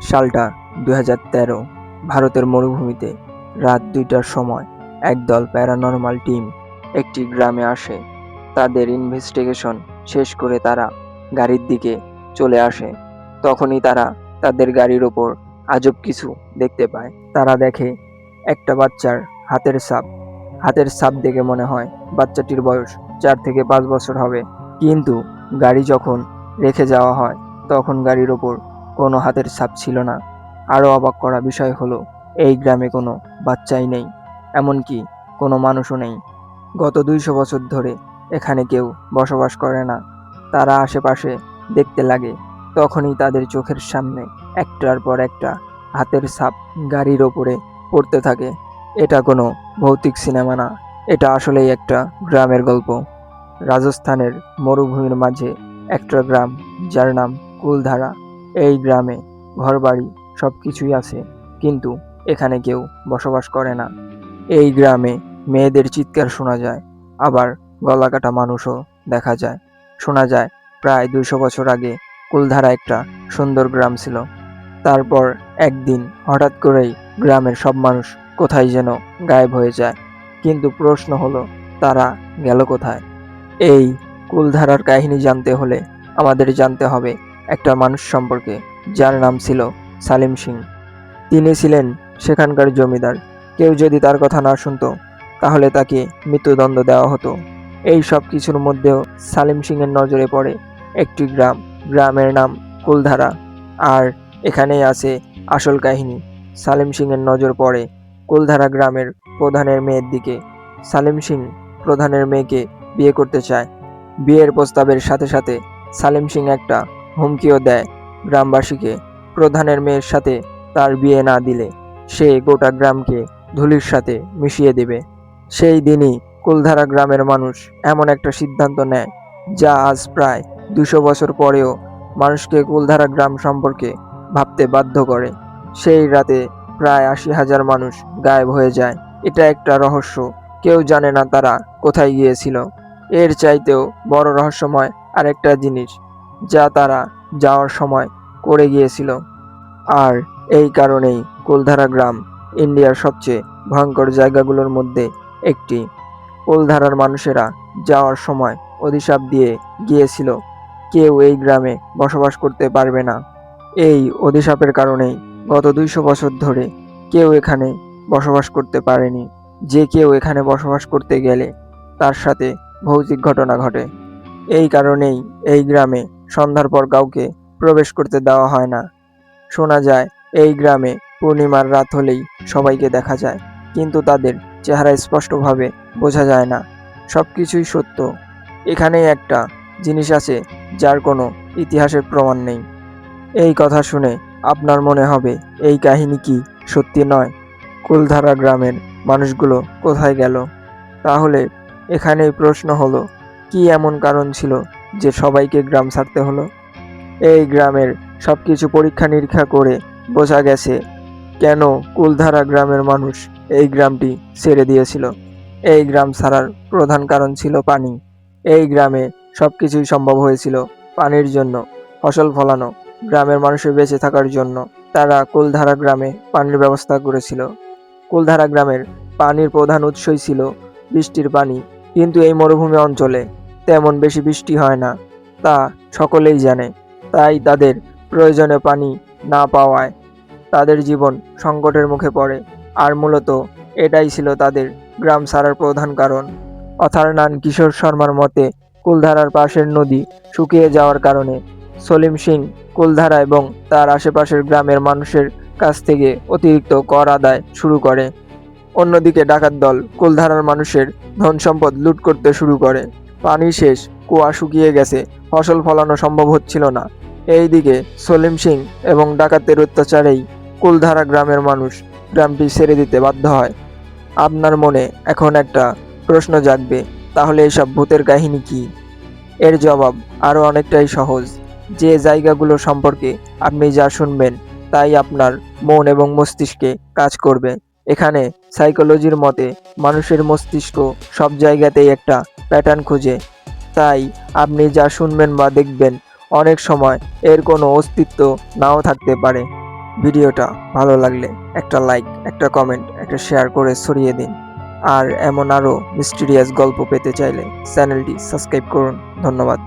সালটা 2013। ভারতের মরুভূমিতে রাত 2টার সময় একদল প্যারানরমাল টিম একটি গ্রামে আসে। তাদের ইনভেস্টিগেশন শেষ করে তারা গাড়ির দিকে চলে আসে। তখনই তারা তাদের গাড়ির ওপর আজব কিছু দেখতে পায়। তারা দেখে একটা বাচ্চার হাতের ছাপ। হাতের ছাপ দেখে মনে হয় বাচ্চাটির বয়স 4 থেকে 5 বছর হবে। কিন্তু গাড়ি যখন রেখে যাওয়া হয় তখন গাড়ির ওপর কোনো হাতের ছাপ ছিল না। আরও অবাক করা বিষয় হলো এই গ্রামে কোনো বাচ্চাই নেই, এমনকি কোনো মানুষও নেই। গত 200 বছর ধরে এখানে কেউ বসবাস করে না। তারা আশেপাশে দেখতে লাগে, তখনই তাদের চোখের সামনে একটার পর একটা হাতের ছাপ গাড়ির ওপরে পড়তে থাকে। এটা কোনো ভৌতিক সিনেমা না, এটা আসলেই একটা গ্রামের গল্প। রাজস্থানের মরুভূমির মাঝে একটা গ্রাম, যার নাম কুলধারা। এই গ্রামে ঘরবাড়ি সব কিছুই আছে, কিন্তু এখানে কেউ বসবাস করে না। এই গ্রামে মেয়েদের চিৎকার শোনা যায়, আবার গলাকাটা মানুষও দেখা যায়। শোনা যায় প্রায় 200 বছর আগে কুলধারা একটা সুন্দর গ্রাম ছিল। তারপর একদিন হঠাৎ করেই গ্রামের সব মানুষ কোথায় যেন গায়েব হয়ে যায়। কিন্তু প্রশ্ন হলো, তারা গেল কোথায়? এই কুলধারার কাহিনী জানতে হলে আমাদের জানতে হবে একটা মানুষ সম্পর্কে, যার নাম ছিল সালিম সিং। তিনি ছিলেন সেখানকার জমিদার। কেউ যদি তার কথা না শুনতো তাহলে তাকে মৃত্যুদণ্ড দেওয়া হতো। এই সব কিছুর মধ্যেও সালিম সিংয়ের নজরে পড়ে একটি গ্রাম। গ্রামের নাম কুলধারা। আর এখানেই আছে আসল কাহিনী। সালিম সিংয়ের নজর পড়ে কুলধারা গ্রামের প্রধানের মেয়ের দিকে। সালিম সিং প্রধানের মেয়েকে বিয়ে করতে চায়। বিয়ের প্রস্তাবের সাথে সাথে সালিম সিং একটা হুমকিও দেয় গ্রামবাসীকে। প্রধানের মেয়ের সাথে তার বিয়ে না দিলে সে গোটা গ্রামকে ধুলির সাথে মিশিয়ে দেবে। সেই দিনই কুলধারা গ্রামের মানুষ এমন একটা সিদ্ধান্ত নেয়, যা আজ প্রায় 200 বছর পরেও মানুষকে কুলধারা গ্রাম সম্পর্কে ভাবতে বাধ্য করে। সেই রাতে প্রায় 80,000 মানুষ গায়েব হয়ে যায়। এটা একটা রহস্য, কেউ জানে না তারা কোথায় গিয়েছিল। এর চাইতেও বড় রহস্যময় আরেকটা জিনিস, যা তারা যাওয়ার সময় করে গিয়েছিল। আর এই কারণেই কুলধারা গ্রাম ইন্ডিয়ার সবচেয়ে ভয়ঙ্কর জায়গাগুলোর মধ্যে একটি। কুলধারার মানুষেরা যাওয়ার সময় অভিশাপ দিয়ে গিয়েছিল, কেউ এই গ্রামে বসবাস করতে পারবে না। এই অভিশাপের কারণেই গত 200 বছর ধরে কেউ এখানে বসবাস করতে পারেনি। যে কেউ এখানে বসবাস করতে গেলে তার সাথে ভৌতিক ঘটনা ঘটে। এই কারণেই এই গ্রামে সন্ধ্যার পর কাউকে প্রবেশ করতে দেওয়া হয় না। শোনা যায় এই গ্রামে পূর্ণিমার রাত হলেই সবাইকে দেখা যায়, কিন্তু তাদের চেহারা স্পষ্টভাবে বোঝা যায় না। সবকিছুই সত্য। এখানেই একটা জিনিস আছে যার কোনো ইতিহাসের প্রমাণ নেই। এই কথা শুনে আপনার মনে হবে এই কাহিনী কি সত্যি নয়? কুলধারা গ্রামের মানুষগুলো কোথায় গেল? তাহলে এখানেই প্রশ্ন হলো, কি এমন কারণ ছিল যে সবাইকে গ্রাম ছাড়তে হলো? এই গ্রামের সবকিছু পরীক্ষা নিরীক্ষা করে বোঝা গেছে কেন কুলধারা গ্রামের মানুষ এই গ্রামটি ছেড়ে দিয়েছিল। এই গ্রাম ছাড়ার প্রধান কারণ ছিল পানি। এই গ্রামে সবকিছুই সম্ভব হয়েছিল পানির জন্য। ফসল ফলানো, গ্রামের মানুষের বেঁচে থাকার জন্য তারা কুলধারা গ্রামে পানির ব্যবস্থা করেছিল। কুলধারা গ্রামের পানির প্রধান উৎসই ছিল বৃষ্টির পানি। কিন্তু এই মরুভূমি অঞ্চলে তেমন বেশি বৃষ্টি হয় না, তা সকলেই জানে। তাই তাদের প্রয়োজনে পানি না পাওয়ায় তাদের জীবন সংকটের মুখে পড়ে। আর মূলত এটাই ছিল তাদের গ্রাম ছাড়ার প্রধান কারণ। অথারনান কিশোর শর্মার মতে, কুলধারার পাশের নদী শুকিয়ে যাওয়ার কারণে সলিম সিং কুলধারা এবং তার আশেপাশের গ্রামের মানুষের কাছ থেকে অতিরিক্ত কর আদায় শুরু করে। অন্যদিকে ডাকাত দল কুলধারার মানুষের ধন সম্পদ লুট করতে শুরু করে। পানি শেষ, কুয়া শুকিয়ে গেছে, ফসল ফলানো সম্ভব হচ্ছিল না। এইদিকে সলিম সিং এবং ডাকাতের অত্যাচারেই কুলধারা গ্রামের মানুষ গ্রামটি ছেড়ে দিতে বাধ্য হয়। আপনার মনে এখন একটা প্রশ্ন জাগবে, তাহলে এসব ভূতের কাহিনী কি? এর জবাব আরও অনেকটাই সহজ। যে জায়গাগুলো সম্পর্কে আপনি যা শুনবেন তাই আপনার মন এবং মস্তিষ্কে কাজ করবে। এখানে সাইকোলজির মতে মানুষের মস্তিষ্ক সব জায়গাতেই একটা প্যাটার্ন খুঁজে। তাই আপনি যা শুনবেন বা দেখবেন অনেক সময় এর কোনো অস্তিত্ব নাও থাকতে পারে। ভিডিওটা ভালো লাগলে একটা লাইক, একটা কমেন্ট, একটা শেয়ার করে ছড়িয়ে দিন। আর এমন আরও মিস্টিরিয়াস গল্প পেতে চাইলে চ্যানেলটি সাবস্ক্রাইব করুন। ধন্যবাদ।